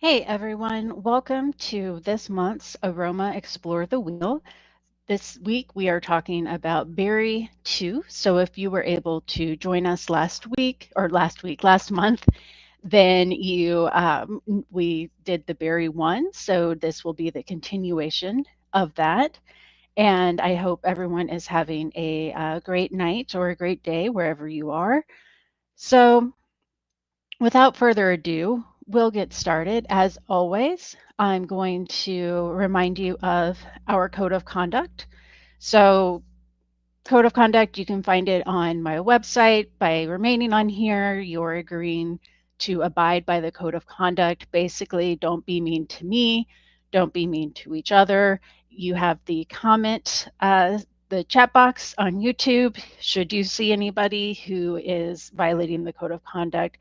Hey everyone, welcome to this month's Aroma Explore the Wheel. This week we are talking about Berry 2. So if you were able to join us last month, then we did the Berry 1. So this will be the continuation of that. And I hope everyone is having a great night or a great day wherever you are. So without further ado, we'll get started. As always, I'm going to remind you of our code of conduct. So, code of conduct, you can find it on my website. By remaining on here, you're agreeing to abide by the code of conduct. Basically, don't be mean to me, don't be mean to each other. You have the chat box on YouTube. Should you see anybody who is violating the code of conduct,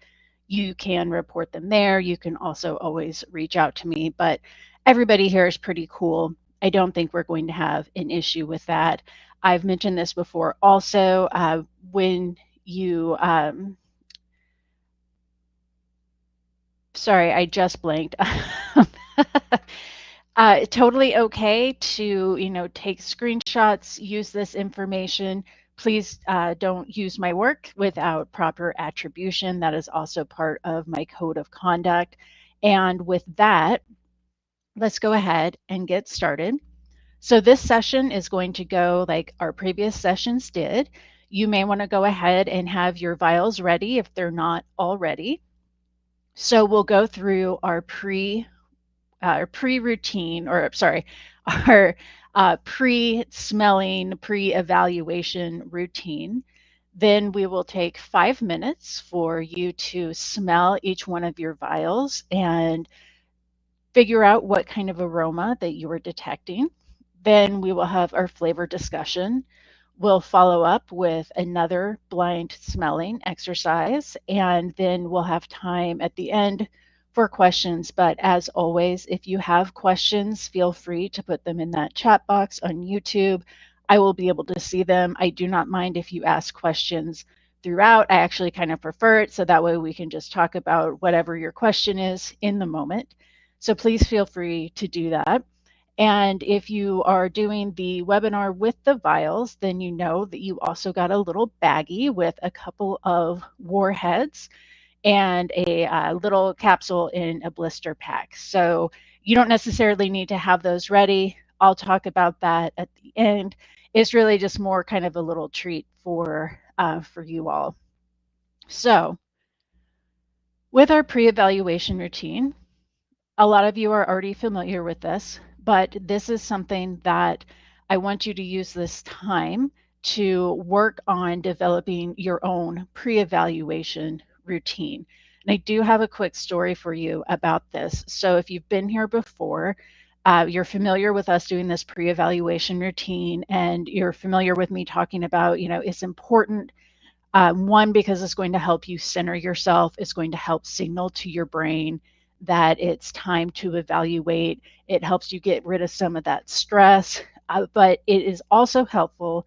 you can report them there. You can also always reach out to me, but everybody here is pretty cool. I don't think we're going to have an issue with that. I've mentioned this before also. When you, sorry, I just blanked. Totally okay to, take screenshots, use this information. Please don't use my work without proper attribution. That is also part of my code of conduct. And with that, let's go ahead and get started. So this session is going to go like our previous sessions did. You may want to go ahead and have your vials ready if they're not already. So we'll go through our pre-routine, or sorry, our pre-smelling, pre-evaluation routine. Then we will take 5 minutes for you to smell each one of your vials and figure out what kind of aroma that you are detecting. Then we will have our flavor discussion. We'll follow up with another blind smelling exercise, and then we'll have time at the end for questions. But as always, if you have questions, feel free to put them in that chat box on YouTube. I will be able to see them. I do not mind if you ask questions throughout. I actually kind of prefer it, so that way we can just talk about whatever your question is in the moment. So please feel free to do that. And if you are doing the webinar with the vials, then you know that you also got a little baggie with a couple of warheads and a little capsule in a blister pack. So you don't necessarily need to have those ready. I'll talk about that at the end. It's really just more kind of a little treat for you all. So with our pre-evaluation routine, a lot of you are already familiar with this, but this is something that I want you to use this time to work on developing your own pre-evaluation routine. And I do have a quick story for you about this. So if you've been here before, you're familiar with us doing this pre-evaluation routine, and you're familiar with me talking about, it's important. One, because it's going to help you center yourself. It's going to help signal to your brain that it's time to evaluate. It helps you get rid of some of that stress, but it is also helpful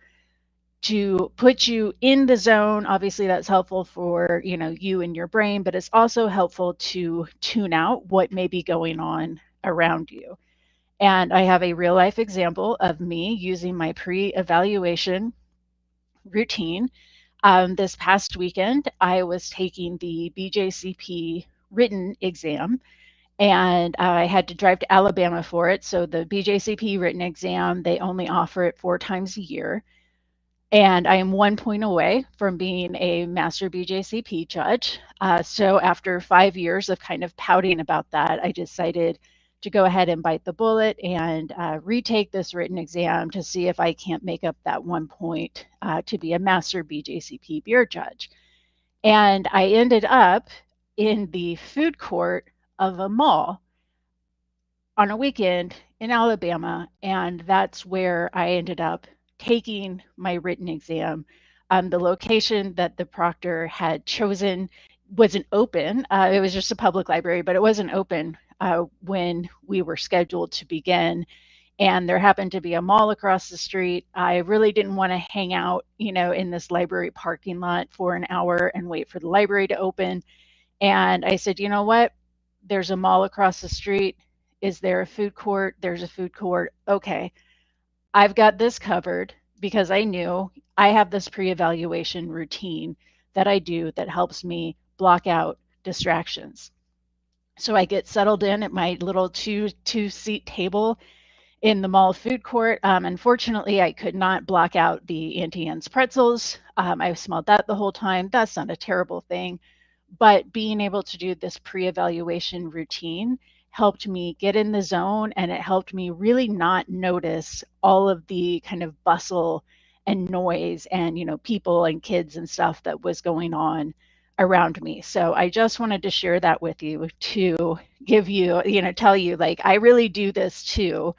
to put you in the zone. Obviously, that's helpful for you and your brain, but it's also helpful to tune out what may be going on around you. And I have a real life example of me using my pre-evaluation routine. This past weekend, I was taking the BJCP written exam, and I had to drive to Alabama for it. So the BJCP written exam, they only offer it 4 times a year. And I am 1 point away from being a master BJCP judge. So after 5 years of kind of pouting about that, I decided to go ahead and bite the bullet and retake this written exam to see if I can't make up that 1 point to be a master BJCP beer judge. And I ended up in the food court of a mall on a weekend in Alabama, and that's where I ended up taking my written exam. The location that the proctor had chosen wasn't open. It was just a public library, but it wasn't open when we were scheduled to begin. And there happened to be a mall across the street. I really didn't want to hang out, in this library parking lot for an hour and wait for the library to open. And I said, you know what? There's a mall across the street. Is there a food court? There's a food court. Okay, I've got this covered because I knew I have this pre evaluation routine that I do that helps me block out distractions. So I get settled in at my little two seat table in the mall food court. Unfortunately, I could not block out the Auntie Anne's pretzels. I smelled that the whole time. That's not a terrible thing. But being able to do this pre evaluation routine helped me get in the zone, and it helped me really not notice all of the kind of bustle and noise and, people and kids and stuff that was going on around me. So I just wanted to share that with you to give you, tell you like I really do this too.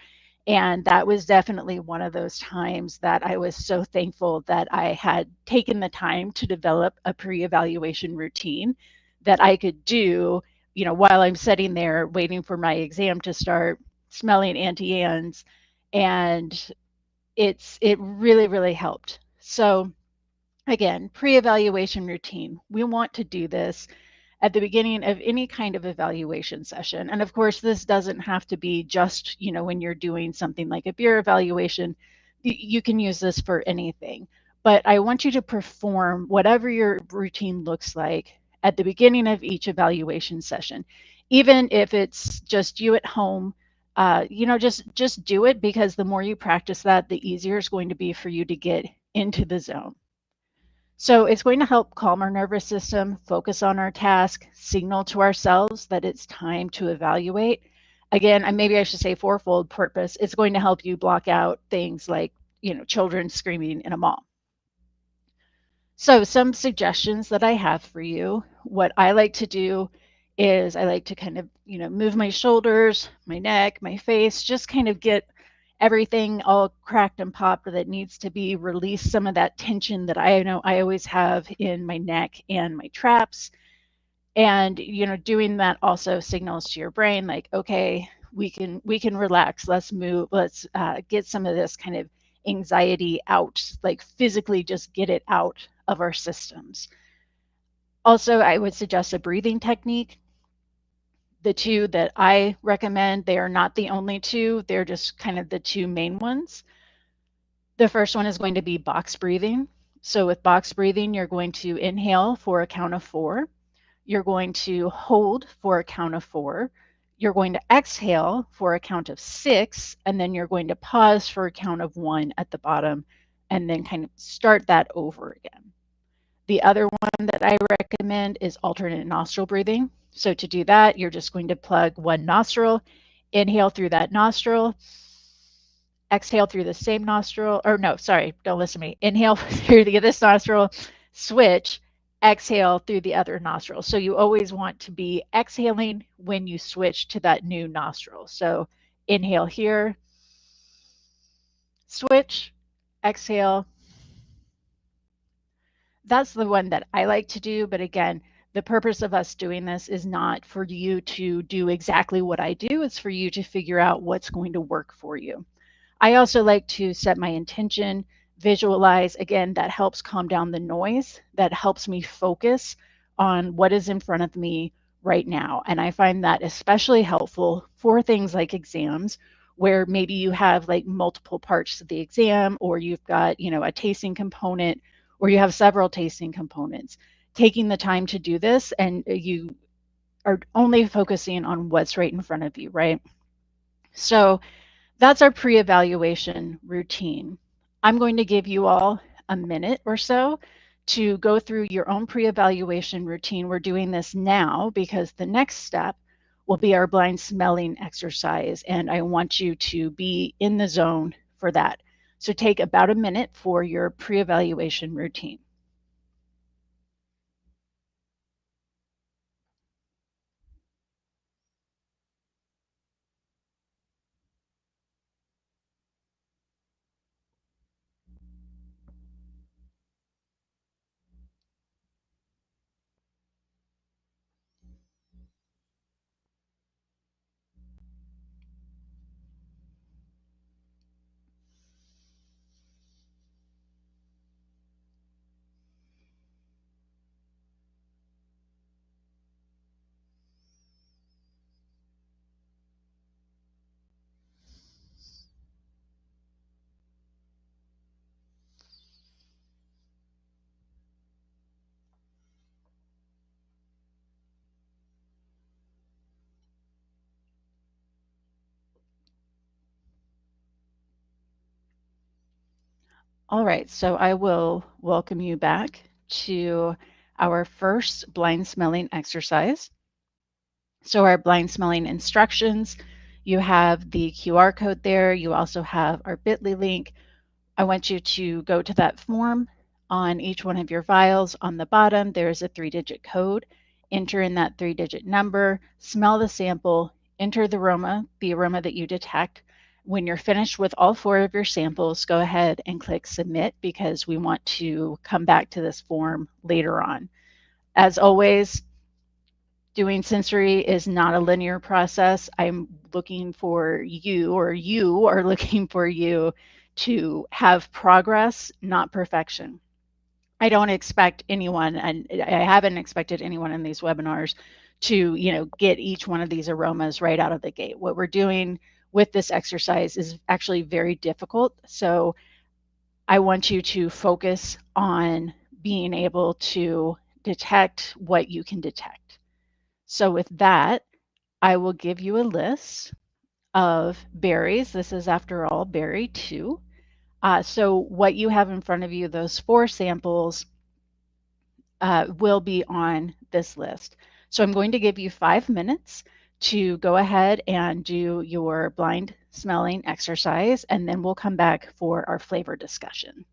And that was definitely one of those times that I was so thankful that I had taken the time to develop a pre evaluation routine that I could do, while I'm sitting there waiting for my exam to start, smelling Auntie Anne's. And it really, really helped. So, again, pre evaluation routine. We want to do this at the beginning of any kind of evaluation session. And of course, this doesn't have to be just, when you're doing something like a beer evaluation, you can use this for anything. But I want you to perform whatever your routine looks like at the beginning of each evaluation session, even if it's just you at home. Just do it, because the more you practice that, the easier it's going to be for you to get into the zone. So it's going to help calm our nervous system, focus on our task, signal to ourselves that it's time to evaluate. Again, and maybe I should say fourfold purpose. It's going to help you block out things like, children screaming in a mall. So some suggestions that I have for you. What I like to do is I like to kind of, move my shoulders, my neck, my face, just kind of get everything all cracked and popped that needs to be released, some of that tension that I know I always have in my neck and my traps. And doing that also signals to your brain like, okay, we can relax, let's move, let's get some of this kind of anxiety out, like physically just get it out of our systems. Also, I would suggest a breathing technique. The two that I recommend, they are not the only two, they're just kind of the two main ones. The first one is going to be box breathing. So with box breathing, you're going to inhale for a count of 4. You're going to hold for a count of 4. You're going to exhale for a count of 6. And then you're going to pause for a count of 1 at the bottom, and then kind of start that over again. The other one that I recommend is alternate nostril breathing. So to do that, you're just going to plug one nostril, inhale through that nostril, exhale through the same nostril, or no, sorry, don't listen to me. Inhale through this nostril, switch, exhale through the other nostril. So you always want to be exhaling when you switch to that new nostril. So inhale here, switch, exhale. That's the one that I like to do. But again, the purpose of us doing this is not for you to do exactly what I do. It's for you to figure out what's going to work for you. I also like to set my intention, visualize. Again, that helps calm down the noise. That helps me focus on what is in front of me right now. And I find that especially helpful for things like exams, where maybe you have like multiple parts of the exam, or you've got, a tasting component, or you have several tasting components. Taking the time to do this, and you are only focusing on what's right in front of you, right? So that's our pre-evaluation routine. I'm going to give you all a minute or so to go through your own pre-evaluation routine. We're doing this now because the next step will be our blind smelling exercise, and I want you to be in the zone for that. So take about a minute for your pre-evaluation routine. All right, so I will welcome you back to our first blind smelling exercise. So our blind smelling instructions, you have the QR code there. You also have our bit.ly link. I want you to go to that form. On each one of your vials on the bottom, there's a 3-digit code. Enter in that 3-digit number, smell the sample, enter the aroma that you detect. When you're finished with all 4 of your samples, go ahead and click submit because we want to come back to this form later on. As always, doing sensory is not a linear process. I'm looking for you, or you are looking for you to have progress, not perfection. I don't expect anyone, and I haven't expected anyone in these webinars to, get each one of these aromas right out of the gate. What we're doing with this exercise is actually very difficult. So I want you to focus on being able to detect what you can detect. So with that, I will give you a list of berries. This is, after all, berry 2. So what you have in front of you, those 4 samples, will be on this list. So I'm going to give you 5 minutes to go ahead and do your blind smelling exercise, and then we'll come back for our flavor discussion.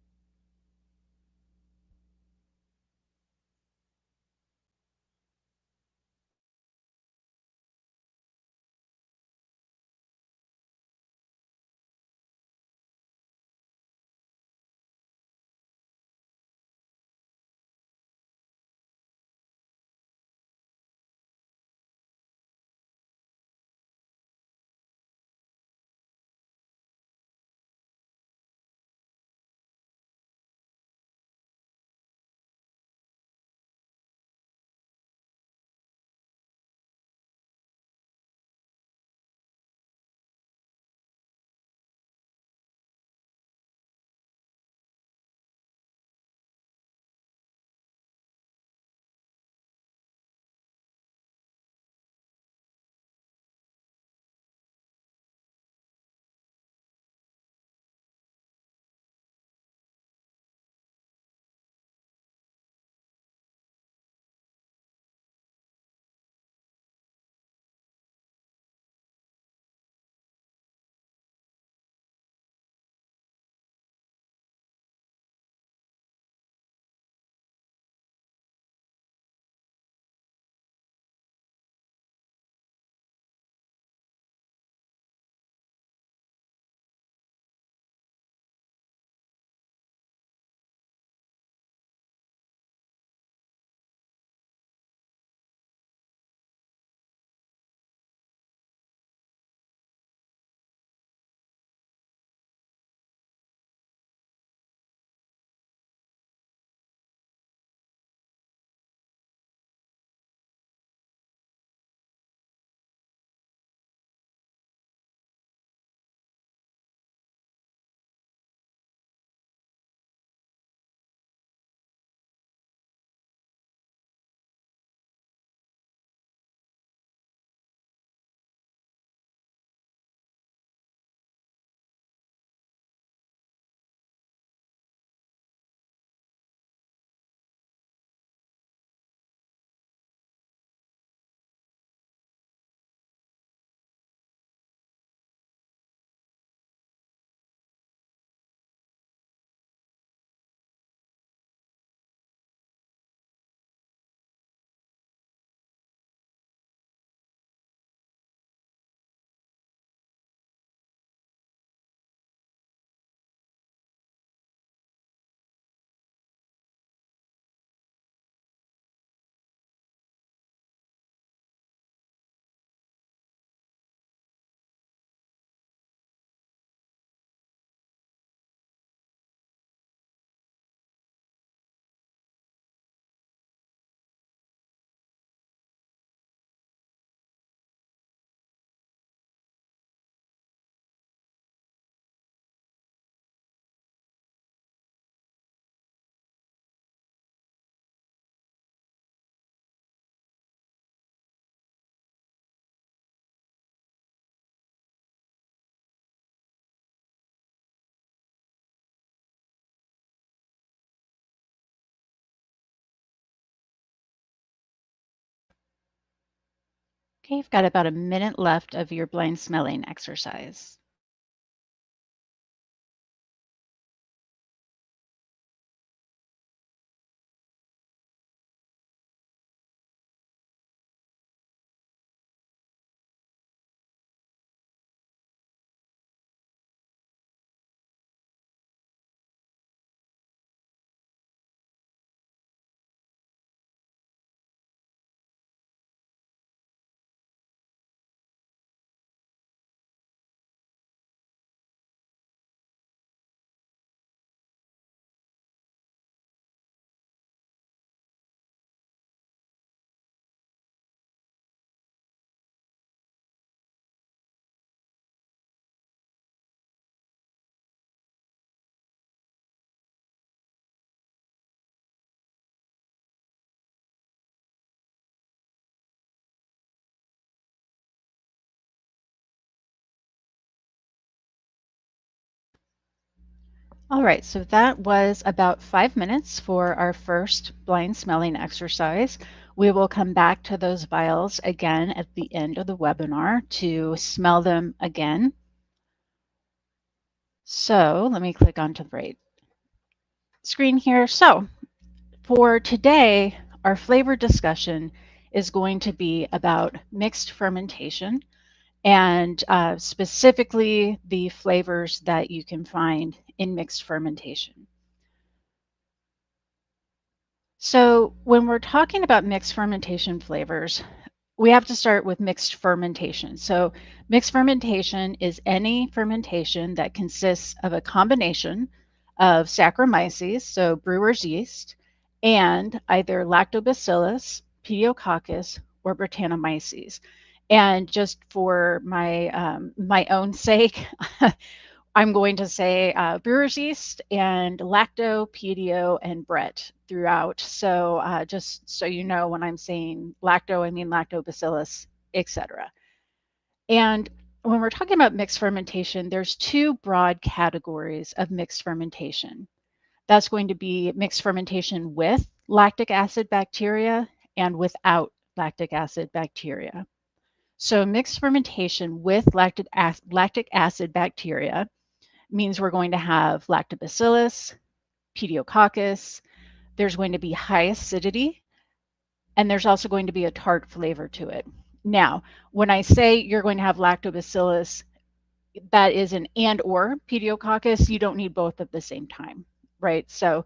Okay, you've got about a minute left of your blind smelling exercise. All right, so that was about 5 minutes for our first blind smelling exercise. We will come back to those vials again at the end of the webinar to smell them again. So let me click onto the right screen here. So for today, our flavor discussion is going to be about mixed fermentation and specifically the flavors that you can find in mixed fermentation. So when we're talking about mixed fermentation flavors, we have to start with mixed fermentation. So mixed fermentation is any fermentation that consists of a combination of Saccharomyces, so brewer's yeast, and either Lactobacillus, Pediococcus, or Brettanomyces. And just for my own sake, I'm going to say brewer's yeast and lacto, pedio, and Brett throughout. So just so you know, when I'm saying lacto, I mean lactobacillus, etc. And when we're talking about mixed fermentation, there's two broad categories of mixed fermentation. That's going to be mixed fermentation with lactic acid bacteria and without lactic acid bacteria. So mixed fermentation with lactic acid bacteria means we're going to have lactobacillus, pediococcus, there's going to be high acidity, and there's also going to be a tart flavor to it. Now, when I say you're going to have lactobacillus, that is an and or pediococcus, you don't need both at the same time, right? So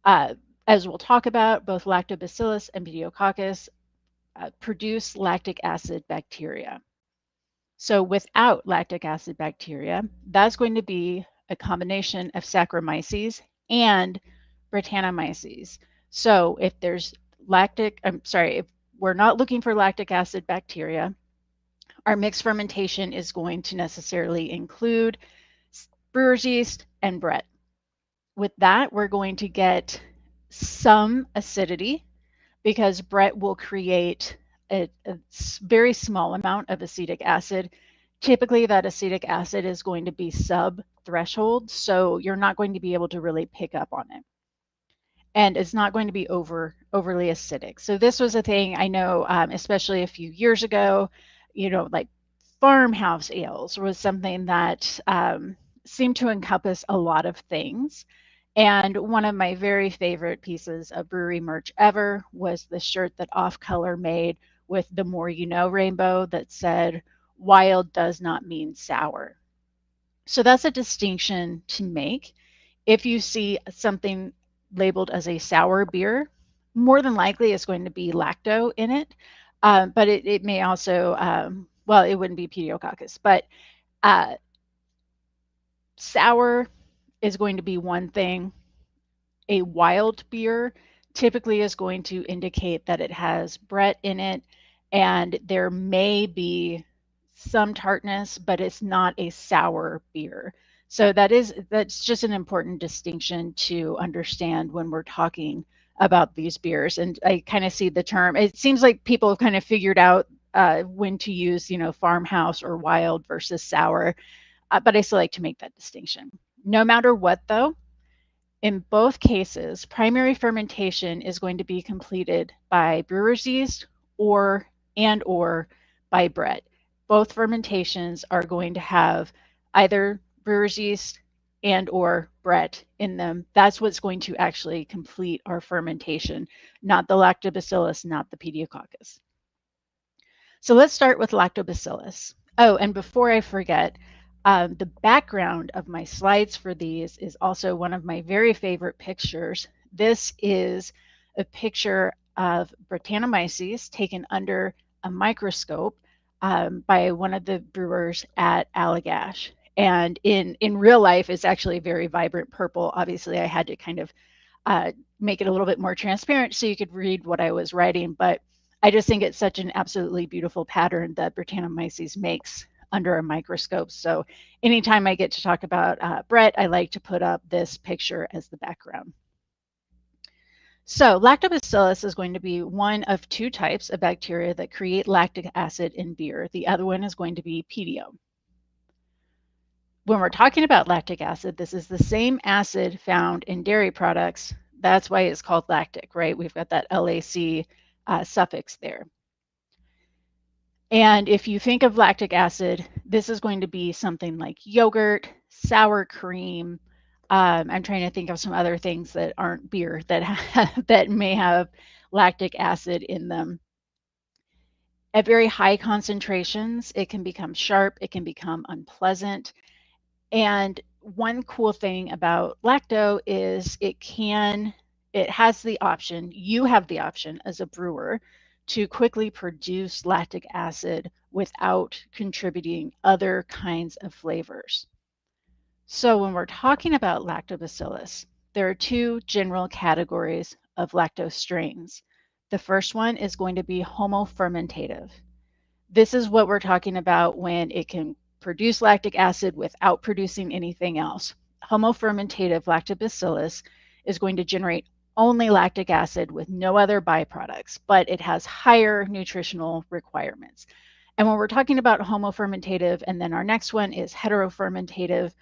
as we'll talk about, both lactobacillus and pediococcus produce lactic acid bacteria. So without lactic acid bacteria, that's going to be a combination of Saccharomyces and Brettanomyces. So if there's if we're not looking for lactic acid bacteria, our mixed fermentation is going to necessarily include brewer's yeast and Brett. With that, we're going to get some acidity because Brett will create a very small amount of acetic acid. Typically, that acetic acid is going to be sub-threshold, so you're not going to be able to really pick up on it. And it's not going to be overly acidic. So this was a thing I know, especially a few years ago, like farmhouse ales was something that seemed to encompass a lot of things. And one of my very favorite pieces of brewery merch ever was the shirt that Off Color made with the More You Know rainbow that said, "Wild does not mean sour." So that's a distinction to make. If you see something labeled as a sour beer, more than likely it's going to be lacto in it, but it may also, well, it wouldn't be pediococcus, but uh, sour is going to be one thing. A wild beer typically is going to indicate that it has Brett in it, and there may be some tartness, but it's not a sour beer. So that's just an important distinction to understand when we're talking about these beers. And I kind of see the term. It seems like people have kind of figured out when to use, farmhouse or wild versus sour, but I still like to make that distinction. No matter what, though, in both cases, primary fermentation is going to be completed by brewer's yeast or by Brett. Both fermentations are going to have either brewer's yeast and or Brett in them. That's what's going to actually complete our fermentation, not the lactobacillus, not the pediococcus. So let's start with lactobacillus. Oh, and before I forget, the background of my slides for these is also one of my very favorite pictures. This is a picture of Brettanomyces taken under a microscope by one of the brewers at Allagash. And in real life, it's actually very vibrant purple. Obviously, I had to kind of make it a little bit more transparent so you could read what I was writing. But I just think it's such an absolutely beautiful pattern that Brettanomyces makes under a microscope. So anytime I get to talk about Brett, I like to put up this picture as the background. So lactobacillus is going to be one of two types of bacteria that create lactic acid in beer. The other one is going to be pedio. When we're talking about lactic acid, this is the same acid found in dairy products. That's why it's called lactic, right? We've got that LAC suffix there. And if you think of lactic acid, this is going to be something like yogurt, sour cream. I'm trying to think of some other things that aren't beer that that may have lactic acid in them. At very high concentrations, it can become sharp, it can become unpleasant. And one cool thing about lacto is it has the option, you have the option as a brewer to quickly produce lactic acid without contributing other kinds of flavors. So when we're talking about lactobacillus, there are two general categories of lactose strains. The first one is going to be homofermentative. This is what we're talking about when it can produce lactic acid without producing anything else. Homofermentative lactobacillus is going to generate only lactic acid with no other byproducts, but it has higher nutritional requirements. And when we're talking about homofermentative, and then our next one is heterofermentative,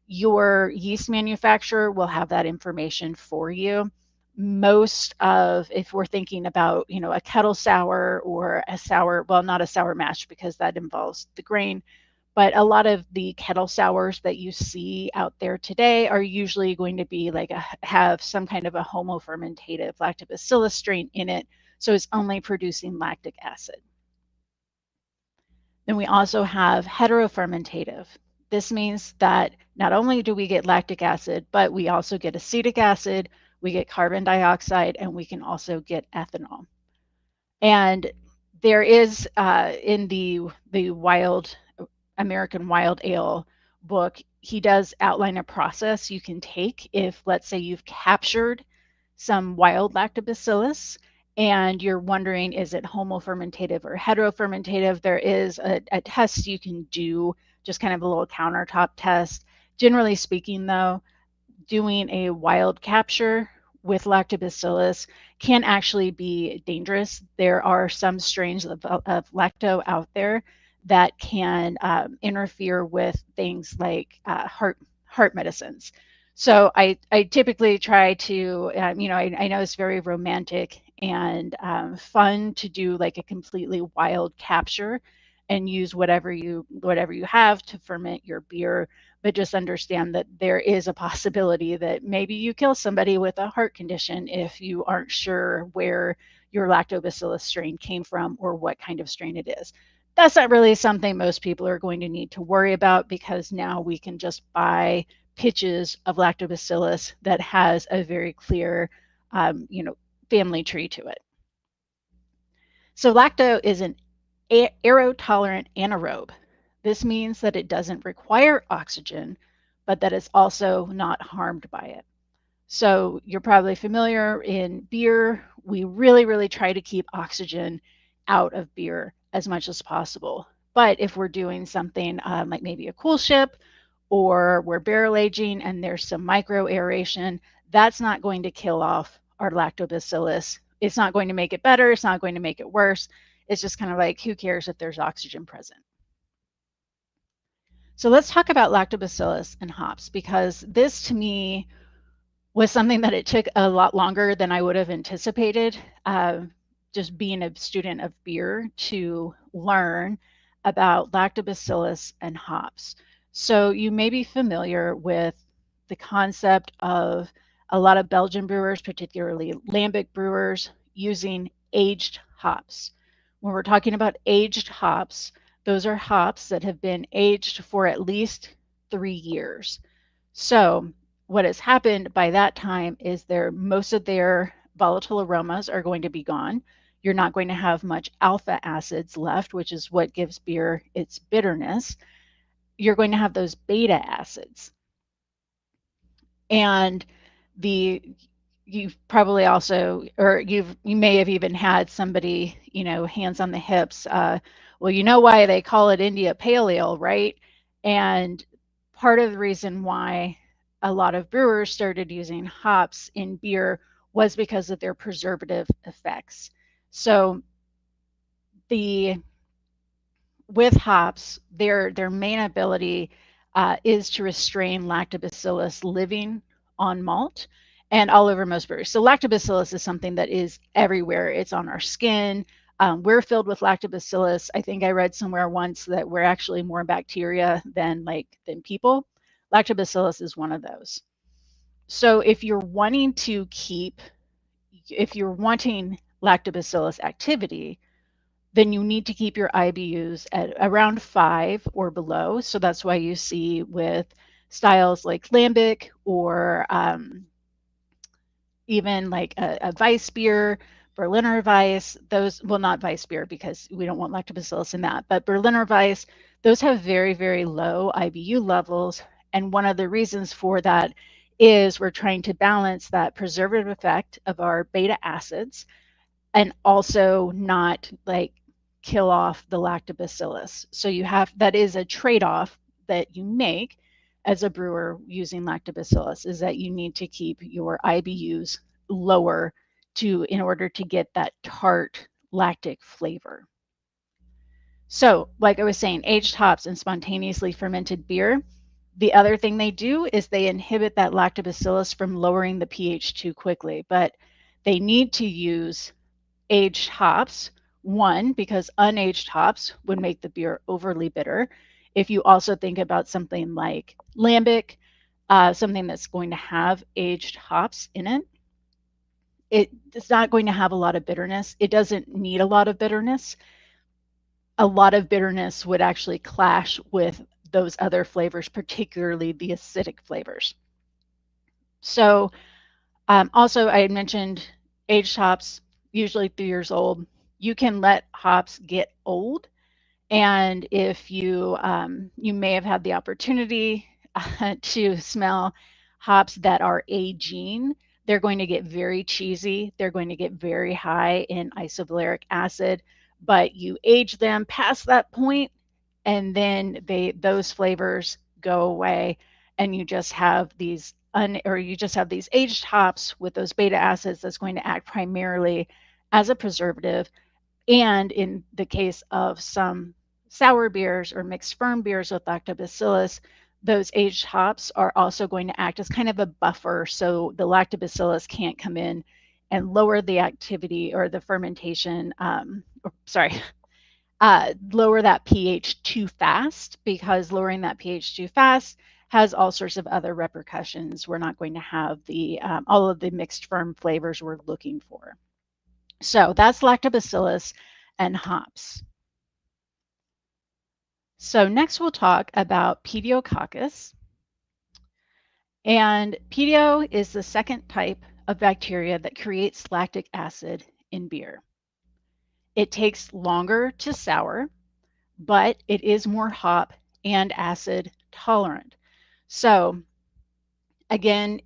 your yeast manufacturer will have that information for you. Most of, if we're thinking about, a kettle sour or a sour, well, not a sour mash because that involves the grain, but a lot of the kettle sours that you see out there today are usually going to be have some kind of a homofermentative lactobacillus strain in it. So it's only producing lactic acid. Then we also have heterofermentative. This means that not only do we get lactic acid, but we also get acetic acid, we get carbon dioxide, and we can also get ethanol. And there is in the wild American Wild Ale book, he does outline a process you can take if, let's say, you've captured some wild lactobacillus and you're wondering, is it homofermentative or heterofermentative? There is a test you can do, just kind of a little countertop test. Generally speaking, though, doing a wild capture with lactobacillus can actually be dangerous. There are some strains of lacto out there that can interfere with things like heart medicines. So I typically try to, I know it's very romantic and fun to do like a completely wild capture and use whatever you have to ferment your beer, but just understand that there is a possibility that maybe you kill somebody with a heart condition if you aren't sure where your lactobacillus strain came from or what kind of strain it is. That's not really something most people are going to need to worry about because now we can just buy pitches of lactobacillus that has a very clear, family tree to it. So lacto is an aerotolerant anaerobe. This means that it doesn't require oxygen, but that it's also not harmed by it. So you're probably familiar in beer, we really, really try to keep oxygen out of beer as much as possible. But if we're doing something like maybe a cool ship or we're barrel aging and there's some micro aeration, that's not going to kill off our lactobacillus. It's not going to make it better. It's not going to make it worse. It's just kind of like, who cares if there's oxygen present? So let's talk about lactobacillus and hops, because this to me was something that it took a lot longer than I would have anticipated. just being a student of beer to learn about lactobacillus and hops. So you may be familiar with the concept of a lot of Belgian brewers, particularly lambic brewers, using aged hops. When we're talking about aged hops, those are hops that have been aged for at least 3 years. So what has happened by that time is most of their volatile aromas are going to be gone. You're not going to have much alpha acids left, which is what gives beer its bitterness. You're going to have those beta acids. And the you've probably also, or you may have even had somebody, hands on the hips, well, you know why they call it India Pale Ale, right? And part of the reason why a lot of brewers started using hops in beer was because of their preservative effects. So the with hops, their main ability is to restrain lactobacillus living on malt and all over most breweries. So lactobacillus is something that is everywhere. It's on our skin. We're filled with lactobacillus. I think I read somewhere once that we're actually more bacteria than people. Lactobacillus is one of those. So if you're wanting lactobacillus activity, then you need to keep your IBUs at around 5 or below. So that's why you see with styles like lambic or even like a Weiss beer, Berliner Weiss, those, well, not Weiss beer because we don't want lactobacillus in that, but Berliner Weiss, those have very, very low IBU levels. And one of the reasons for that is we're trying to balance that preservative effect of our beta acids and also not like kill off the lactobacillus. So that is a trade-off that you make as a brewer using lactobacillus, is that you need to keep your IBUs lower in order to get that tart lactic flavor. So, like I was saying, aged hops and spontaneously fermented beer, the other thing they do is they inhibit that lactobacillus from lowering the pH too quickly, but they need to use aged hops. One, because unaged hops would make the beer overly bitter. If you also think about something like lambic, something that's going to have aged hops in it, it's not going to have a lot of bitterness. It doesn't need a lot of bitterness. A lot of bitterness would actually clash with those other flavors, particularly the acidic flavors. So also, I had mentioned aged hops, usually 3 years old. You can let hops get old, and if you may have had the opportunity to smell hops that are aging, they're going to get very cheesy. They're going to get very high in isovaleric acid, but you age them past that point, and then those flavors go away, and you just have these aged hops with those beta acids that's going to act primarily as a preservative. And in the case of some sour beers or mixed ferm beers with lactobacillus, those aged hops are also going to act as kind of a buffer, so the lactobacillus can't come in and lower the activity or the fermentation, lower that pH too fast, because lowering that pH too fast has all sorts of other repercussions. We're not going to have all of the mixed ferm flavors we're looking for. So that's lactobacillus and hops. So next we'll talk about pediococcus. And pedio is the second type of bacteria that creates lactic acid in beer. It takes longer to sour, but it is more hop and acid tolerant. So again,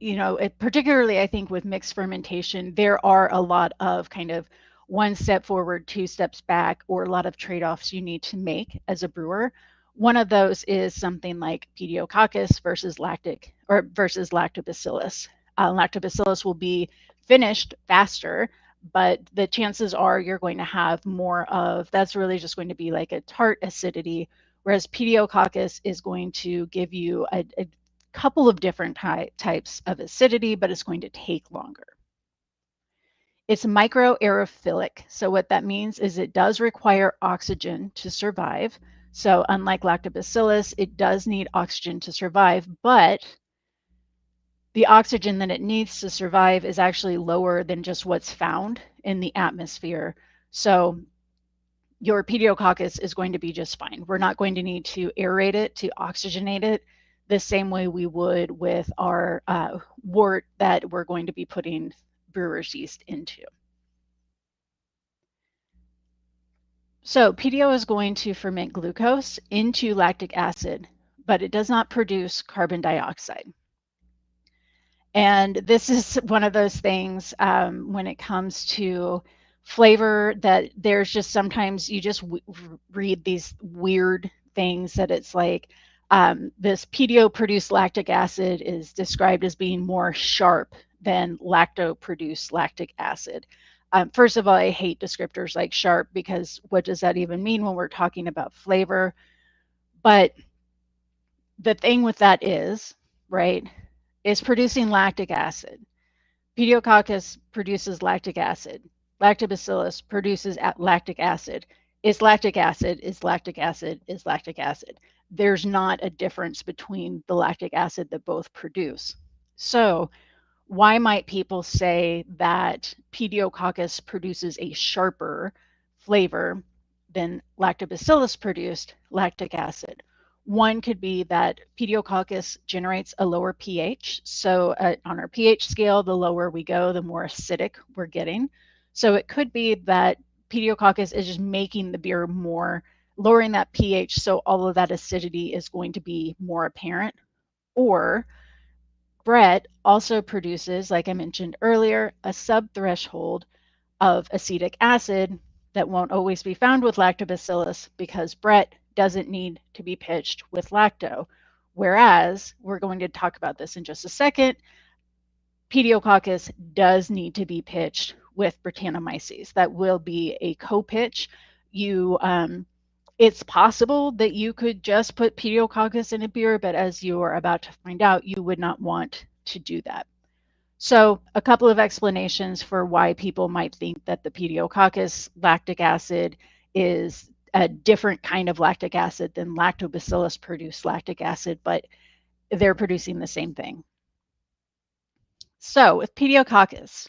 particularly I think with mixed fermentation, there are a lot of kind of one step forward, two steps back, or a lot of trade-offs you need to make as a brewer. One of those is something like pediococcus versus lactobacillus. Lactobacillus will be finished faster, but the chances are you're going to have more of, that's really just going to be like a tart acidity, whereas pediococcus is going to give you a couple of different types of acidity, but it's going to take longer. It's microaerophilic. So what that means is it does require oxygen to survive. So unlike lactobacillus, it does need oxygen to survive, but the oxygen that it needs to survive is actually lower than just what's found in the atmosphere. So your pediococcus is going to be just fine. We're not going to need to aerate it, to oxygenate it, the same way we would with our wort that we're going to be putting brewer's yeast into. So PDO is going to ferment glucose into lactic acid, but it does not produce carbon dioxide. And this is one of those things when it comes to flavor that there's just sometimes you just read these weird things that it's like this PDO produced lactic acid is described as being more sharp than lacto produced lactic acid. First of all, I hate descriptors like sharp because what does that even mean when we're talking about flavor? But the thing with that is, right, is producing lactic acid. Pediococcus produces lactic acid. Lactobacillus produces lactic acid. Is lactic acid, is lactic acid, is lactic acid. There's not a difference between the lactic acid that both produce. So why might people say that Pediococcus produces a sharper flavor than Lactobacillus produced lactic acid? One could be that Pediococcus generates a lower pH. So on our pH scale, the lower we go, the more acidic we're getting. So it could be that Pediococcus is just making the beer more, lowering that pH, so all of that acidity is going to be more apparent. Or Brett also produces, like I mentioned earlier, a subthreshold of acetic acid that won't always be found with lactobacillus because Brett doesn't need to be pitched with lacto. Whereas, we're going to talk about this in just a second, Pediococcus does need to be pitched with Brettanomyces. That will be a co-pitch. It's possible that you could just put Pediococcus in a beer, but as you are about to find out, you would not want to do that. So a couple of explanations for why people might think that the Pediococcus lactic acid is a different kind of lactic acid than lactobacillus produced lactic acid, but they're producing the same thing. So with Pediococcus,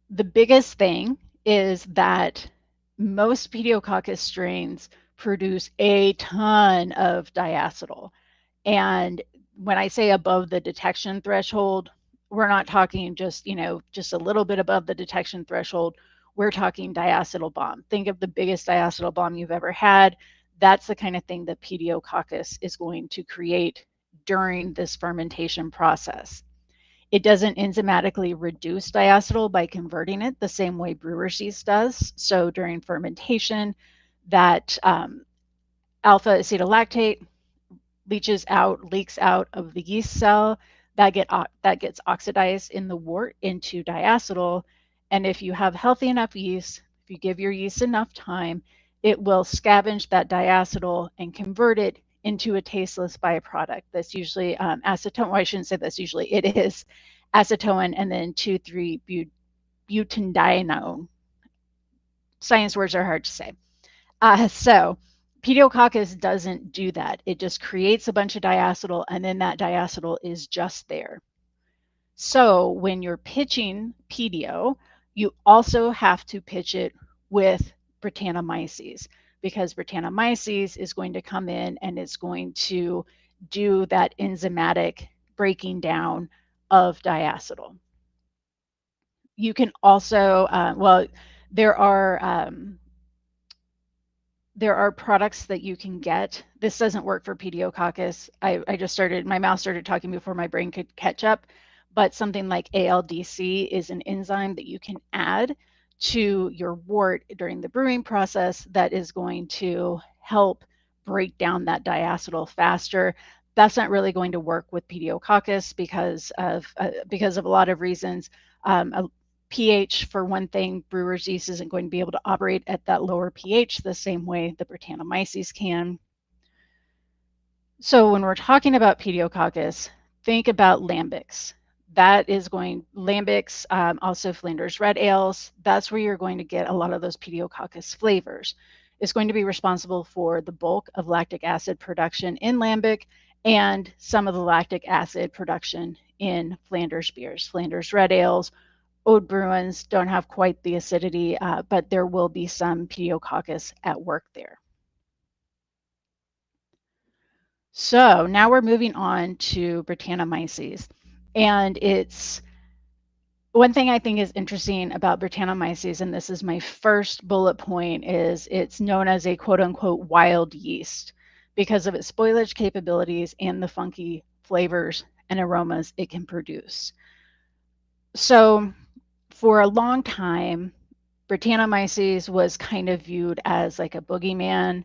the biggest thing is that most Pediococcus strains produce a ton of diacetyl. And when I say above the detection threshold, we're not talking just, just a little bit above the detection threshold. We're talking diacetyl bomb. Think of the biggest diacetyl bomb you've ever had. That's the kind of thing that Pediococcus is going to create during this fermentation process. It doesn't enzymatically reduce diacetyl by converting it the same way brewer's yeast does. So during fermentation, that alpha acetolactate leaks out of the yeast cell, that gets oxidized in the wort into diacetyl. And if you have healthy enough yeast, if you give your yeast enough time, it will scavenge that diacetyl and convert it into a tasteless byproduct. That's usually acetone. Well, I shouldn't say that's usually. It is acetone and then 2,3-butanedione. Science words are hard to say. So Pediococcus doesn't do that. It just creates a bunch of diacetyl, and then that diacetyl is just there. So when you're pitching PDO, you also have to pitch it with Brettanomyces, because Brettanomyces is going to come in and it's going to do that enzymatic breaking down of diacetyl. You can also, there are products that you can get. This doesn't work for Pediococcus. My mouth started talking before my brain could catch up, but something like ALDC is an enzyme that you can add to your wort during the brewing process that is going to help break down that diacetyl faster. That's not really going to work with Pediococcus because of a lot of reasons. pH, for one thing, brewer's yeast isn't going to be able to operate at that lower pH the same way the Brettanomyces can. So when we're talking about Pediococcus, think about lambics. that is going, lambics, also Flanders red ales, that's where you're going to get a lot of those pediococcus flavors. It's going to be responsible for the bulk of lactic acid production in lambic and some of the lactic acid production in Flanders beers. Flanders red ales, oud Bruins don't have quite the acidity, but there will be some pediococcus at work there. So now we're moving on to Brettanomyces. And it's one thing I think is interesting about Brettanomyces, and this is my first bullet point, is it's known as a quote unquote wild yeast because of its spoilage capabilities and the funky flavors and aromas it can produce. So for a long time, Brettanomyces was kind of viewed as like a boogeyman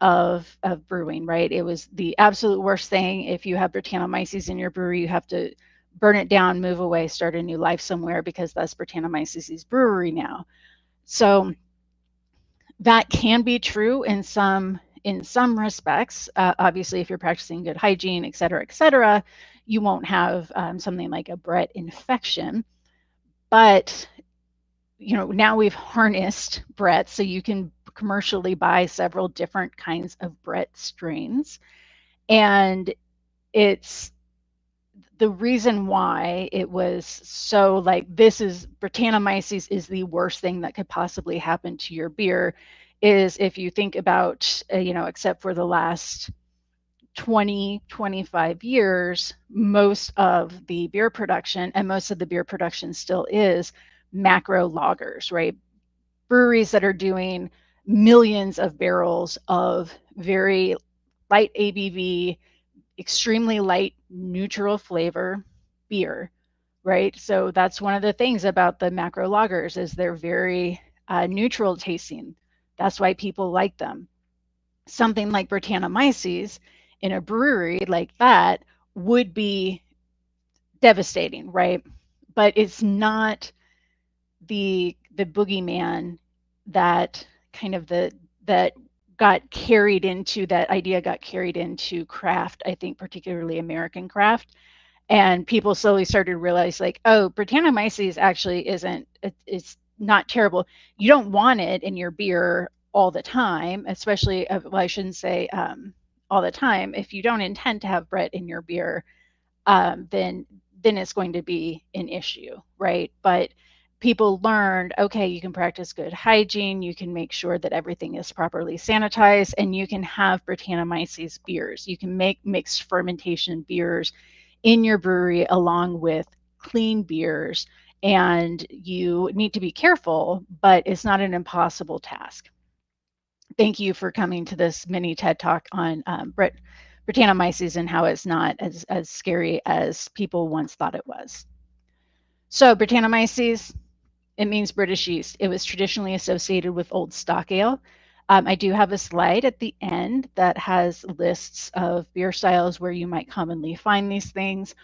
of brewing, right? It was the absolute worst thing. If you have Brettanomyces in your brewery, you have to burn it down, move away, start a new life somewhere because that's Brettanomyces' brewery now. So that can be true in some respects. Obviously, if you're practicing good hygiene, et cetera, you won't have something like a Brett infection. But now we've harnessed Brett, so you can commercially buy several different kinds of Brett strains. And it's the reason why it was so like, this is Brettanomyces is the worst thing that could possibly happen to your beer, is if you think about, except for the last 20, 25 years, most of the beer production, and most of the beer production still is macro lagers, right? Breweries that are doing millions of barrels of very light ABV, extremely light, neutral flavor beer, right? So that's one of the things about the macro lagers is they're very neutral tasting. That's why people like them. Something like Brettanomyces in a brewery like that would be devastating, right? But it's not the boogeyman that kind of that got carried into, that idea got carried into craft, I think particularly American craft. And people slowly started to realize like, oh, Brettanomyces actually isn't, it's not terrible. You don't want it in your beer all the time, especially, well, I shouldn't say all the time. If you don't intend to have Brett in your beer, then it's going to be an issue, right? But people learned, okay, you can practice good hygiene, you can make sure that everything is properly sanitized, and you can have Brettanomyces beers. You can make mixed fermentation beers in your brewery along with clean beers, and you need to be careful, but it's not an impossible task. Thank you for coming to this mini TED Talk on Brettanomyces and how it's not as scary as people once thought it was. So Brettanomyces, it means British yeast. It was traditionally associated with old stock ale. I do have a slide at the end that has lists of beer styles where you might commonly find these things.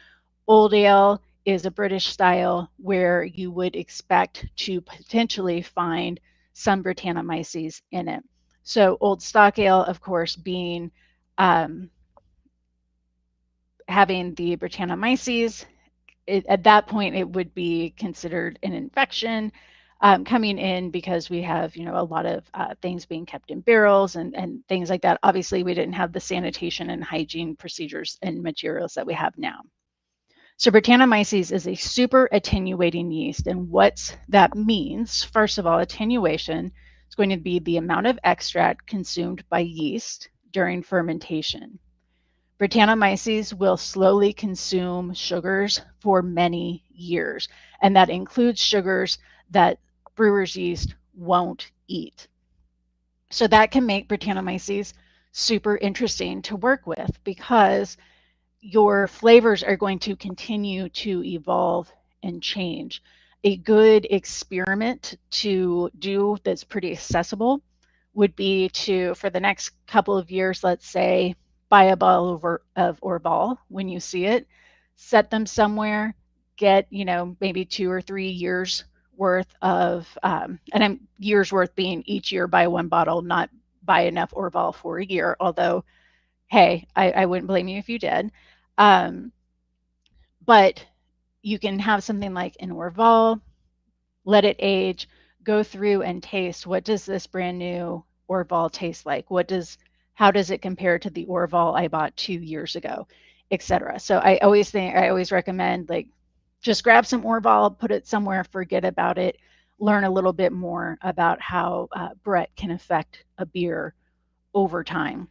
Old ale is a British style where you would expect to potentially find some Brettanomyces in it. So old stock ale, of course, being having the Brettanomyces, at that point it would be considered an infection coming in, because we have a lot of things being kept in barrels and things like that. Obviously, we didn't have the sanitation and hygiene procedures and materials that we have now. So Brettanomyces is a super attenuating yeast, and what that means, first of all, attenuation is going to be the amount of extract consumed by yeast during fermentation. Brettanomyces will slowly consume sugars for many years, and that includes sugars that brewer's yeast won't eat. So that can make Brettanomyces super interesting to work with, because your flavors are going to continue to evolve and change. A good experiment to do that's pretty accessible would be to, for the next couple of years, let's say, buy a bottle of Orval when you see it, set them somewhere, get, maybe 2 or 3 years worth of, and I'm years worth being each year buy one bottle, not buy enough Orval for a year, although, hey, I wouldn't blame you if you did. But you can have something like an Orval, let it age, go through and taste, what does this brand new Orval taste like? How does it compare to the Orval I bought 2 years ago, etc. So I always recommend, like, just grab some Orval, put it somewhere, forget about it, learn a little bit more about how Brett can affect a beer over time,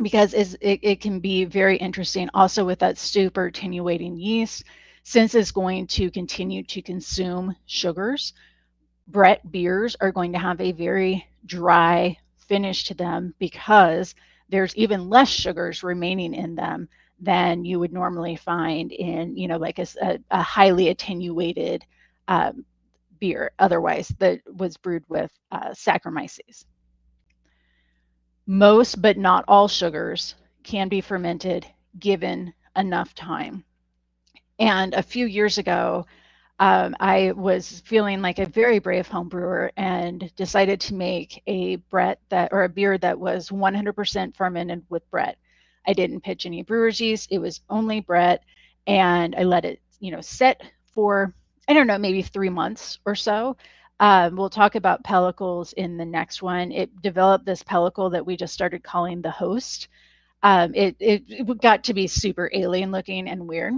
because it can be very interesting also with that super attenuating yeast. Since it's going to continue to consume sugars, Brett beers are going to have a very dry finish to them because there's even less sugars remaining in them than you would normally find in, like a highly attenuated beer otherwise that was brewed with Saccharomyces. Most, but not all, sugars can be fermented given enough time. And a few years ago, I was feeling like a very brave home brewer and decided to make a beer that was 100% fermented with Brett. I didn't pitch any brewer's yeast; it was only Brett, and I let it, sit for, I don't know, maybe 3 months or so. We'll talk about pellicles in the next one. It developed this pellicle that we just started calling the host. It got to be super alien looking and weird.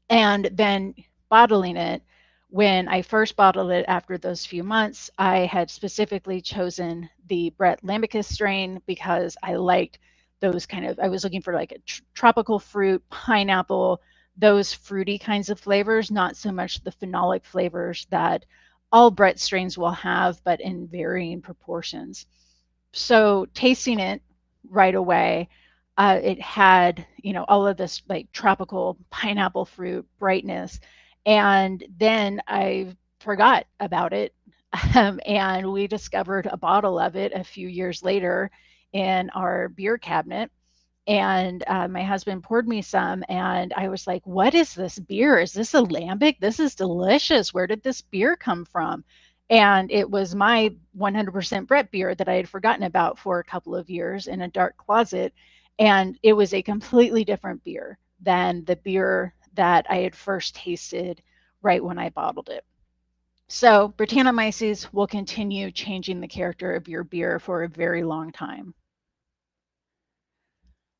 And then bottling it, when I first bottled it after those few months, I had specifically chosen the Brett Lambicus strain because I liked those I was looking for like a tropical fruit, pineapple, those fruity kinds of flavors, not so much the phenolic flavors that all Brett strains will have, but in varying proportions. So tasting it right away, it had, all of this like tropical pineapple fruit brightness. And then I forgot about it. And we discovered a bottle of it a few years later in our beer cabinet. And my husband poured me some, and I was like, what is this beer? Is this a lambic? This is delicious. Where did this beer come from? And it was my 100% Brett beer that I had forgotten about for a couple of years in a dark closet. And it was a completely different beer than the beer that I had first tasted right when I bottled it. So Brettanomyces will continue changing the character of your beer for a very long time.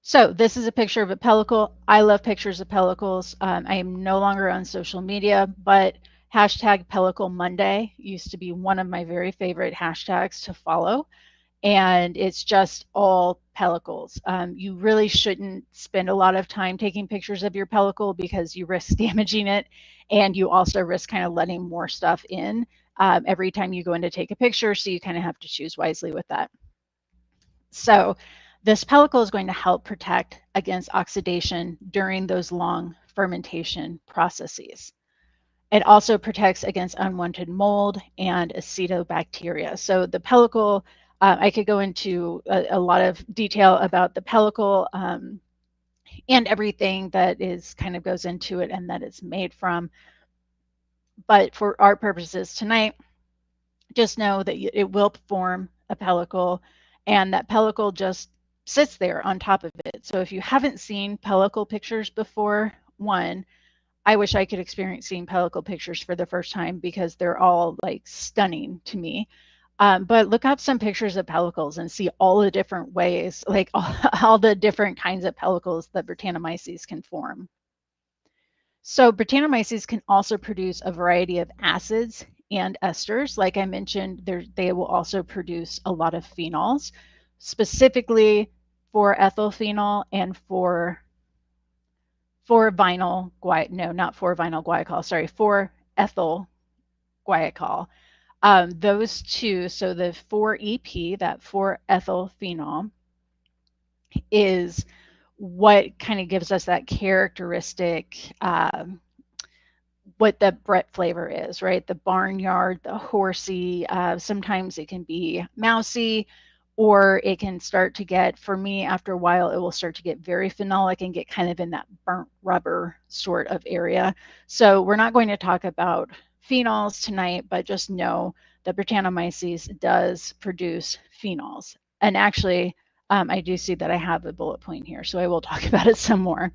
So this is a picture of a pellicle. I love pictures of pellicles. I am no longer on social media, but hashtag Pellicle Monday used to be one of my very favorite hashtags to follow. And it's just all pellicles. You really shouldn't spend a lot of time taking pictures of your pellicle because you risk damaging it, and you also risk kind of letting more stuff in every time you go in to take a picture. So you kind of have to choose wisely with that. So this pellicle is going to help protect against oxidation during those long fermentation processes. It also protects against unwanted mold and acetobacteria. So the pellicle, I could go into a lot of detail about the pellicle and everything that is kind of goes into it and that it's made from. But for our purposes tonight, just know that it will form a pellicle, and that pellicle just sits there on top of it. So if you haven't seen pellicle pictures before, one, I wish I could experience seeing pellicle pictures for the first time because they're all like stunning to me. But look up some pictures of pellicles and see all the different ways, like all the different kinds of pellicles that Brettanomyces can form. So Brettanomyces can also produce a variety of acids and esters. Like I mentioned, they will also produce a lot of phenols, specifically for ethylphenol and for vinyl glycol, sorry, for ethyl glycol. Those two, so the 4-EP, that 4-ethyl phenol, is what kind of gives us that characteristic, what the Brett flavor is, right? The barnyard, the horsey, sometimes it can be mousy, or it can start to get, for me, after a while, it will start to get very phenolic and get kind of in that burnt rubber sort of area. So we're not going to talk about phenols tonight, but just know that Brettanomyces does produce phenols. And actually, I do see that I have a bullet point here, so I will talk about it some more.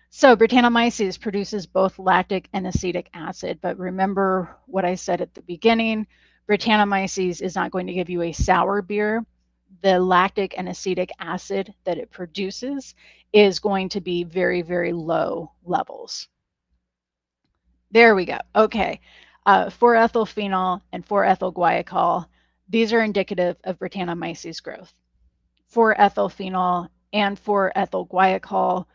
So Brettanomyces produces both lactic and acetic acid, but remember what I said at the beginning, Brettanomyces is not going to give you a sour beer. The lactic and acetic acid that it produces is going to be very, very low levels. There we go. Okay. 4-ethylphenol and 4-ethylguaiacol, these are indicative of Brettanomyces growth. 4-ethylphenol and 4-ethylguaiacol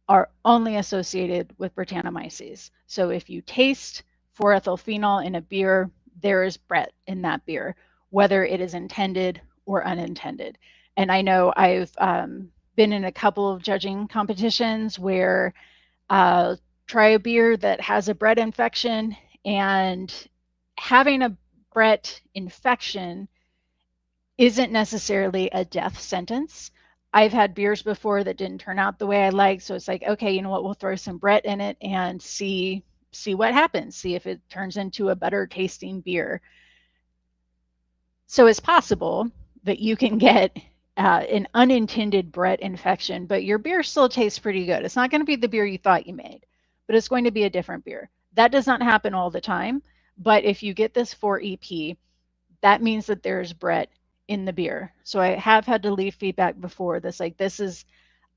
are only associated with Brettanomyces. So if you taste 4-ethylphenol in a beer, there is Brett in that beer, whether it is intended or unintended. And I know I've been in a couple of judging competitions where try a beer that has a Brett infection, and having a Brett infection isn't necessarily a death sentence. I've had beers before that didn't turn out the way I like, so it's like, okay, you know what, we'll throw some Brett in it and see what happens, see if it turns into a better tasting beer. So it's possible that you can get an unintended Brett infection, but your beer still tastes pretty good. It's not going to be the beer you thought you made, but it's going to be a different beer. That does not happen all the time, but if you get this 4EP, that means that there's Brett in the beer. So I have had to leave feedback before this, like, this is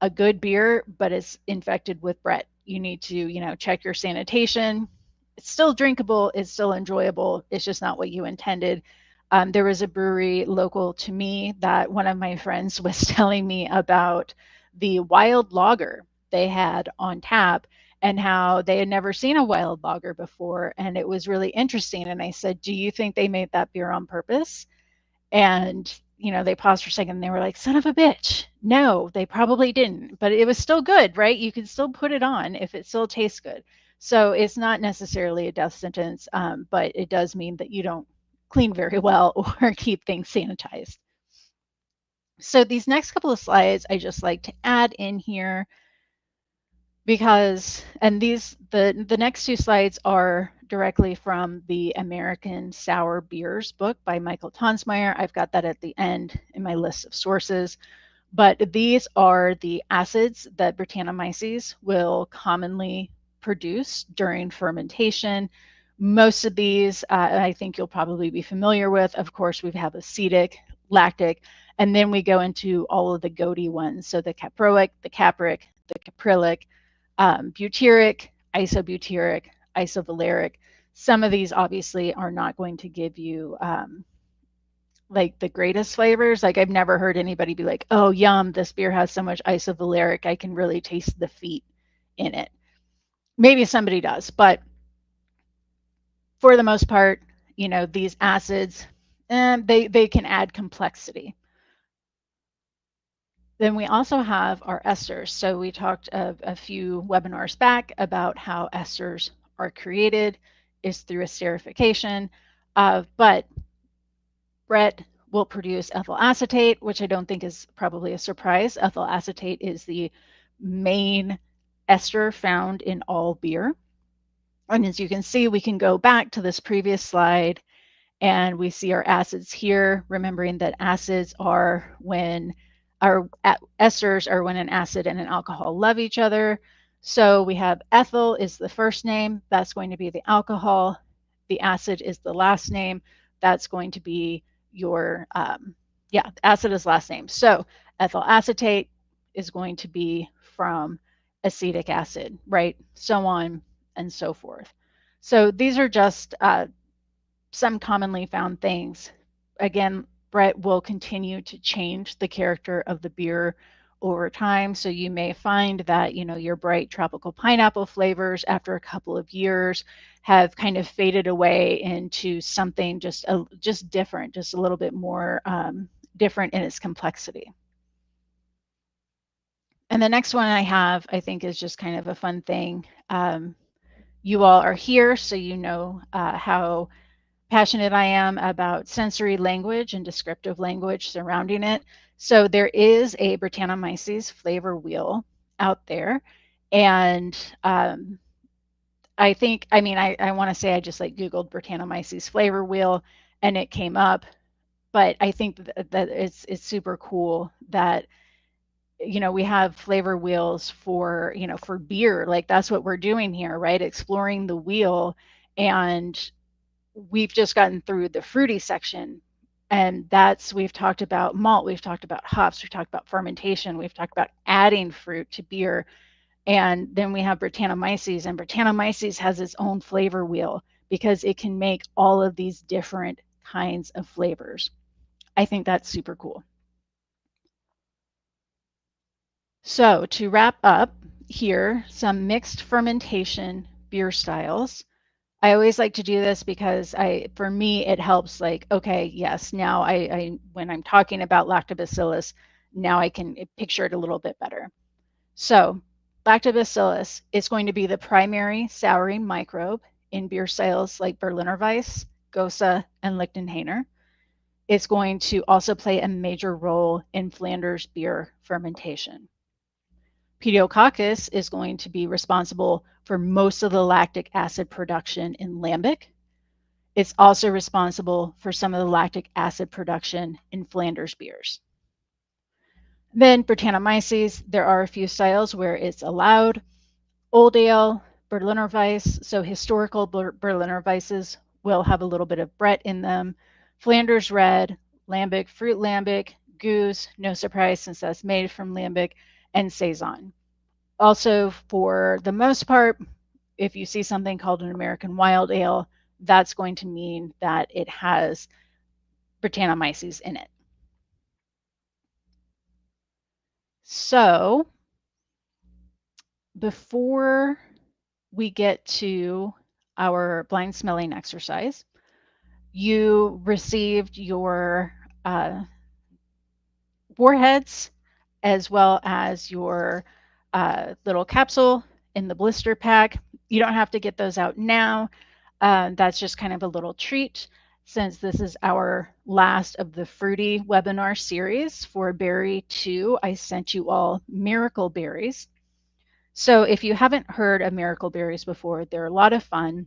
a good beer, but it's infected with Brett. You need to, check your sanitation. It's still drinkable, it's still enjoyable, it's just not what you intended. There was a brewery local to me that one of my friends was telling me about the wild lager they had on tap and how they had never seen a wild lager before. And it was really interesting. And I said, do you think they made that beer on purpose? And, they paused for a second and they were like, son of a bitch. No, they probably didn't. But it was still good, right? You can still put it on if it still tastes good. So it's not necessarily a death sentence, but it does mean that you don't clean very well or keep things sanitized. So these next couple of slides, I just like to add in here because, and the next two slides are directly from the American Sour Beers book by Michael Tonsmeyer. I've got that at the end in my list of sources. But these are the acids that Brettanomyces will commonly produce during fermentation. Most of these, I think you'll probably be familiar with. Of course, we have acetic, lactic, and then we go into all of the GOTY ones. So the caproic, the capric, the caprylic, butyric, isobutyric, isovaleric. Some of these obviously are not going to give you like the greatest flavors. Like I've never heard anybody be like, oh, yum, this beer has so much isovaleric, I can really taste the feet in it. Maybe somebody does, but for the most part, these acids, they can add complexity. Then we also have our esters. So we talked a few webinars back about how esters are created is through esterification, but Brett will produce ethyl acetate, which I don't think is probably a surprise. Ethyl acetate is the main ester found in all beer. And as you can see, we can go back to this previous slide and we see our acids here, remembering that acids are when our esters are when an acid and an alcohol love each other. So we have ethyl is the first name, that's going to be the alcohol. The acid is the last name, that's going to be your, acid is last name. So ethyl acetate is going to be from acetic acid, right? So on and so forth. So these are just some commonly found things. Again, Brett will continue to change the character of the beer over time. So you may find that, your bright tropical pineapple flavors after a couple of years have kind of faded away into something just different, just a little bit more different in its complexity. And the next one I have, I think, is just kind of a fun thing. You all are here, so you know how passionate I am about sensory language and descriptive language surrounding it. So there is a Brettanomyces flavor wheel out there. And I think, I want to say I just like Googled Brettanomyces flavor wheel and it came up. But I think that it's super cool that we have flavor wheels for, for beer. Like that's what we're doing here, right? Exploring the wheel. And we've just gotten through the fruity section. And we've talked about malt, we've talked about hops, we've talked about fermentation, we've talked about adding fruit to beer. And then we have Brettanomyces, and Brettanomyces has its own flavor wheel because it can make all of these different kinds of flavors. I think that's super cool. So to wrap up here, some mixed fermentation beer styles. I always like to do this because for me, it helps like, okay, yes, now when I'm talking about lactobacillus, now I can picture it a little bit better. So lactobacillus is going to be the primary souring microbe in beer styles like Berliner Weiss, Gose, and Lichtenhainer. It's going to also play a major role in Flanders beer fermentation. Pediococcus is going to be responsible for most of the lactic acid production in lambic. It's also responsible for some of the lactic acid production in Flanders beers. Then Brettanomyces, there are a few styles where it's allowed. Old Ale, Berliner Weiss, so historical Berliner Weisses will have a little bit of Brett in them. Flanders Red, Lambic, Fruit Lambic, Goose, no surprise since that's made from Lambic, and Saison. Also, for the most part, if you see something called an American Wild Ale, that's going to mean that it has Brettanomyces in it. So before we get to our blind smelling exercise, you received your warheads as well as your little capsule in the blister pack. You don't have to get those out now. That's just kind of a little treat since this is our last of the fruity webinar series for berry 2. I sent you all miracle berries. So if you haven't heard of miracle berries before, they're a lot of fun.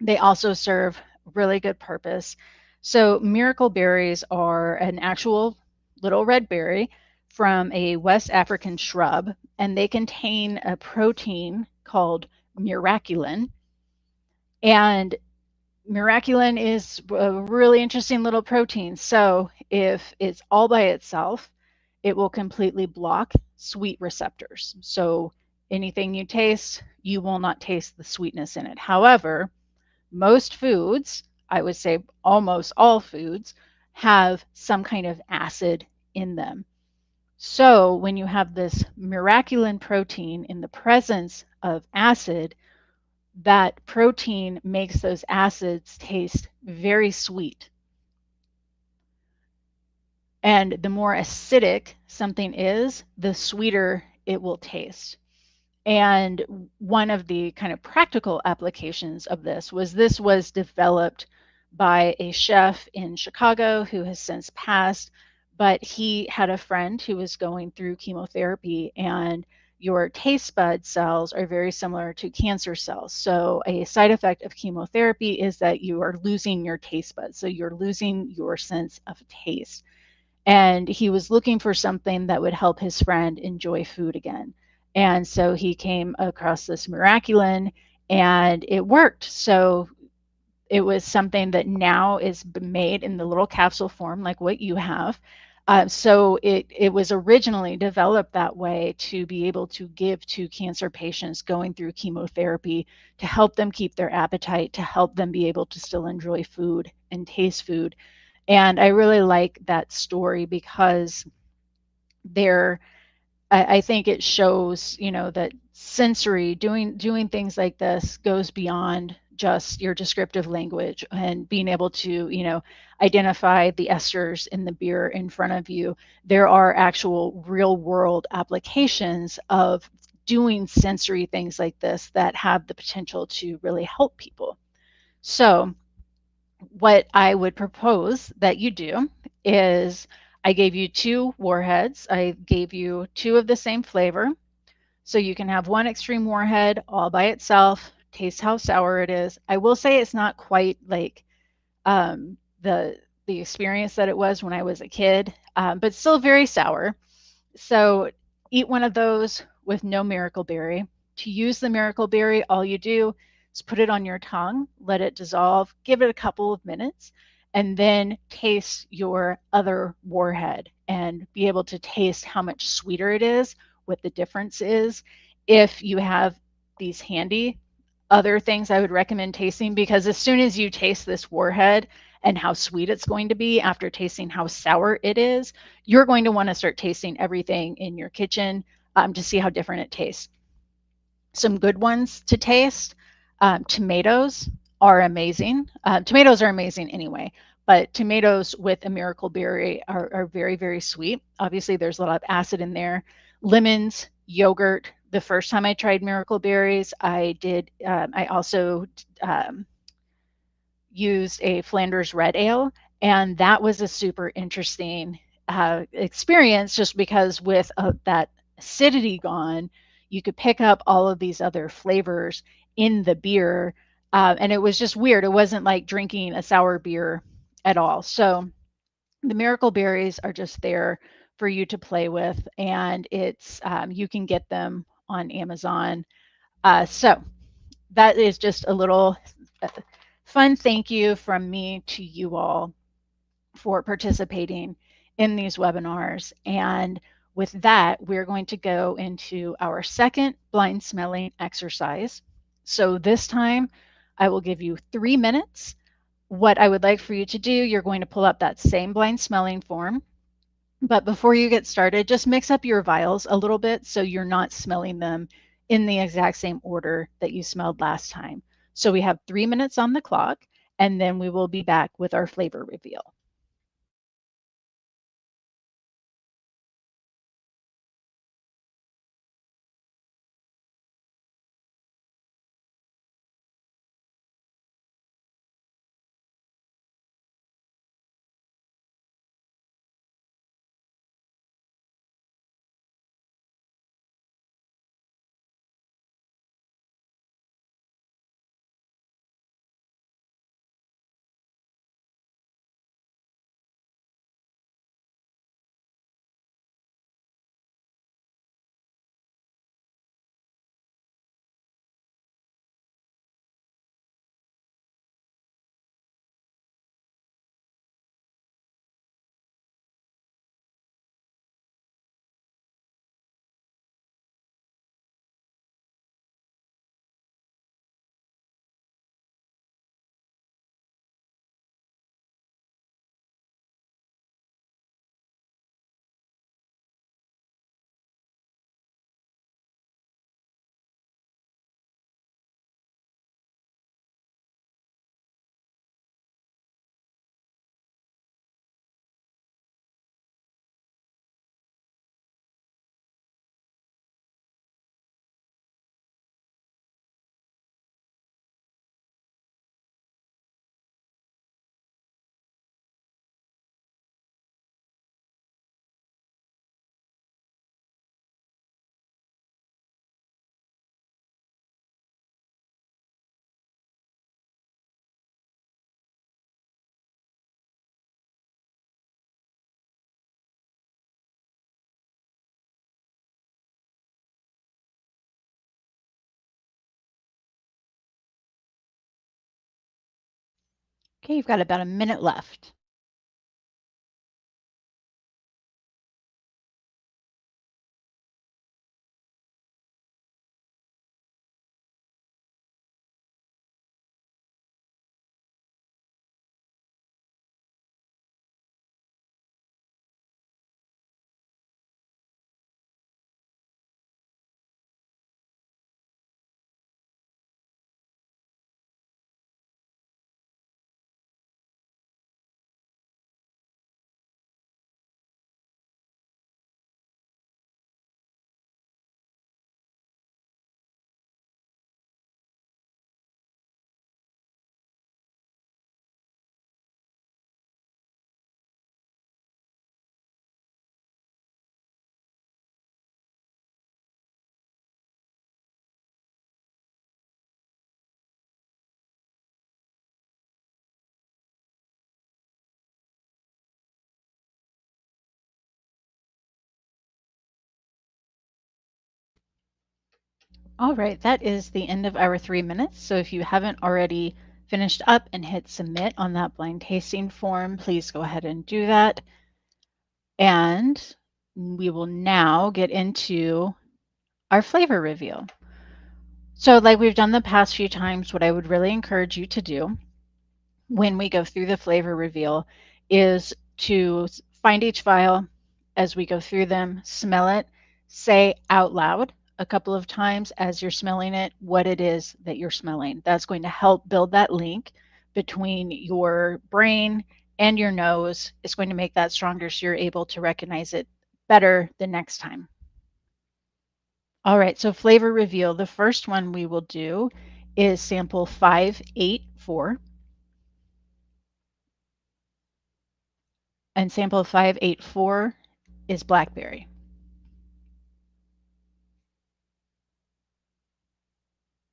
They also serve really good purpose. So miracle berries are an actual little red berry from a West African shrub, and they contain a protein called miraculin. And miraculin is a really interesting little protein. So if it's all by itself, it will completely block sweet receptors. So anything you taste, you will not taste the sweetness in it. However, most foods, I would say almost all foods, have some kind of acid in them. So when you have this miraculin protein in the presence of acid, that protein makes those acids taste very sweet. And the more acidic something is, the sweeter it will taste. And one of the kind of practical applications of this was developed by a chef in Chicago who has since passed, but he had a friend who was going through chemotherapy, and your taste bud cells are very similar to cancer cells. So a side effect of chemotherapy is that you are losing your taste buds. So you're losing your sense of taste. And he was looking for something that would help his friend enjoy food again. And so he came across this miraculin, and it worked. So it was something that now is made in the little capsule form like what you have. So it was originally developed that way to be able to give to cancer patients going through chemotherapy, to help them keep their appetite, to help them be able to still enjoy food and taste food. And I really like that story because I think it shows, that sensory doing things like this goes beyond just your descriptive language, and being able to, identify the esters in the beer in front of you. There are actual real world applications of doing sensory things like this that have the potential to really help people. So what I would propose that you do is I gave you 2 warheads. I gave you 2 of the same flavor. So you can have one extreme warhead all by itself, taste how sour it is. I will say it's not quite like the experience that it was when I was a kid, but still very sour. So eat one of those with no miracle berry. To use the miracle berry, all you do is put it on your tongue, let it dissolve, give it a couple of minutes, and then taste your other warhead and be able to taste how much sweeter it is, what the difference is. If you have these handy, other things I would recommend tasting, because as soon as you taste this warhead and how sweet it's going to be after tasting how sour it is, you're going to want to start tasting everything in your kitchen to see how different it tastes. Some good ones to taste. Tomatoes are amazing. Tomatoes are amazing anyway, but tomatoes with a miracle berry are very, very sweet. Obviously, there's a lot of acid in there. Lemons, yogurt. The first time I tried miracle berries, I did. I also used a Flanders red ale, and that was a super interesting experience, just because with that acidity gone, you could pick up all of these other flavors in the beer, and it was just weird. It wasn't like drinking a sour beer at all. So the miracle berries are just there for you to play with, and it's you can get them on Amazon. So that is just a little uh, fun thank you from me to you all for participating in these webinars. And with that, we're going to go into our second blind smelling exercise. So this time, I will give you 3 minutes. What I would like for you to do, you're going to pull up that same blind smelling form. But before you get started, just mix up your vials a little bit so you're not smelling them in the exact same order that you smelled last time. So we have 3 minutes on the clock, and then we will be back with our flavor reveal. Okay, you've got about a minute left. All right, that is the end of our 3 minutes. So if you haven't already finished up and hit submit on that blind tasting form, please go ahead and do that. And we will now get into our flavor reveal. So like we've done the past few times, what I would really encourage you to do when we go through the flavor reveal is to find each vial as we go through them, smell it, say out loud a couple of times as you're smelling it what it is that you're smelling. That's going to help build that link between your brain and your nose. It's going to make that stronger so you're able to recognize it better the next time. All right, so flavor reveal. The first one we will do is sample 584. And sample 584 is blackberry.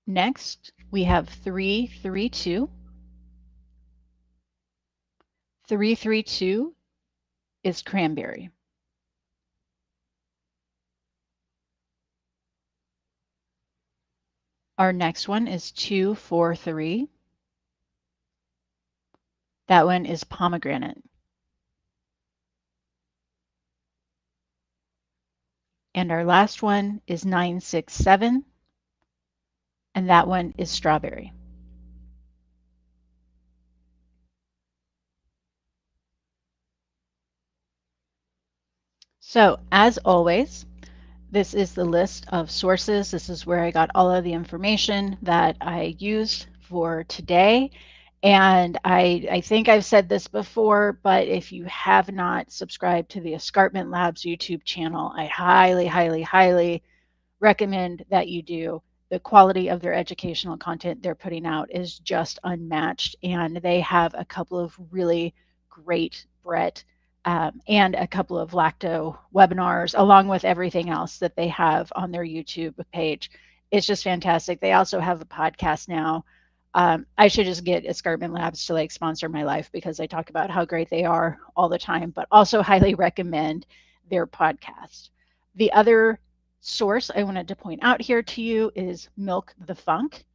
Next, we have 332. 332 is cranberry. Our next one is 243. That one is pomegranate. And our last one is 967, and that one is strawberry. So, as always, this is the list of sources. This is where I got all of the information that I used for today. And I think I've said this before, but if you have not subscribed to the Escarpment Labs YouTube channel, I highly, highly, highly recommend that you do. The quality of their educational content they're putting out is just unmatched, and they have a couple of really great Brett and a couple of lacto webinars, along with everything else that they have on their YouTube page. It's just fantastic. They also have a podcast now. I should just get Escarpment Labs to like sponsor my life because I talk about how great they are all the time, but also highly recommend their podcast. The other source I wanted to point out here to you is Milk the Funk.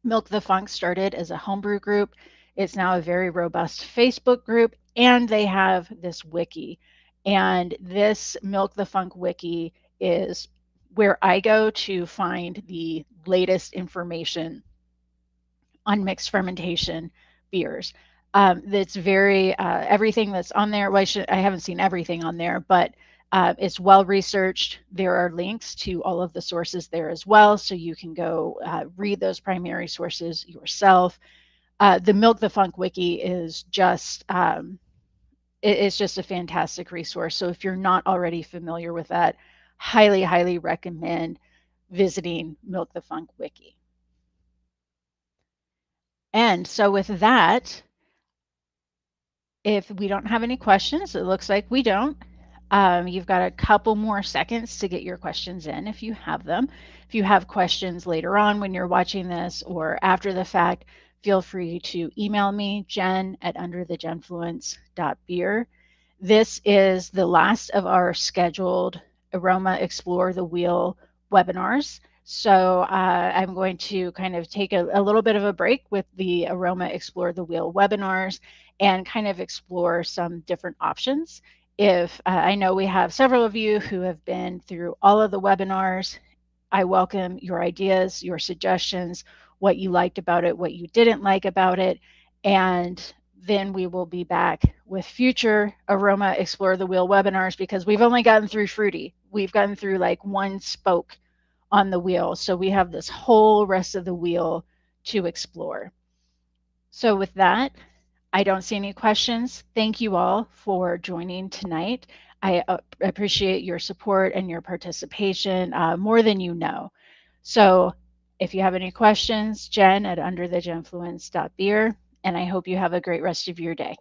Milk the Funk started as a homebrew group. It's now a very robust Facebook group, and they have this wiki. And this Milk the Funk wiki is where I go to find the latest information on mixed fermentation beers. That's very everything that's on there. Well, I haven't seen everything on there, but it's well researched. There are links to all of the sources there as well, so you can go read those primary sources yourself. The Milk the Funk wiki is just it's just a fantastic resource. So if you're not already familiar with that, highly, highly recommend visiting Milk the Funk wiki. And so with that, if we don't have any questions, it looks like we don't. You've got a couple more seconds to get your questions in if you have them. If you have questions later on when you're watching this or after the fact, feel free to email me, jen@underthegenfluence.beer. This is the last of our scheduled Aroma Explore the Wheel webinars. So I'm going to kind of take a little bit of a break with the Aroma Explore the Wheel webinars and kind of explore some different options. If I know we have several of you who have been through all of the webinars, I welcome your ideas, your suggestions, what you liked about it, what you didn't like about it, and then we will be back with future Aroma Explore the Wheel webinars because we've only gotten through Fruity. We've gotten through like one spoke on the wheel. So we have this whole rest of the wheel to explore. So with that, I don't see any questions. Thank you all for joining tonight. I appreciate your support and your participation more than you know. So if you have any questions, Jen@underthegenfluence.beer, and I hope you have a great rest of your day.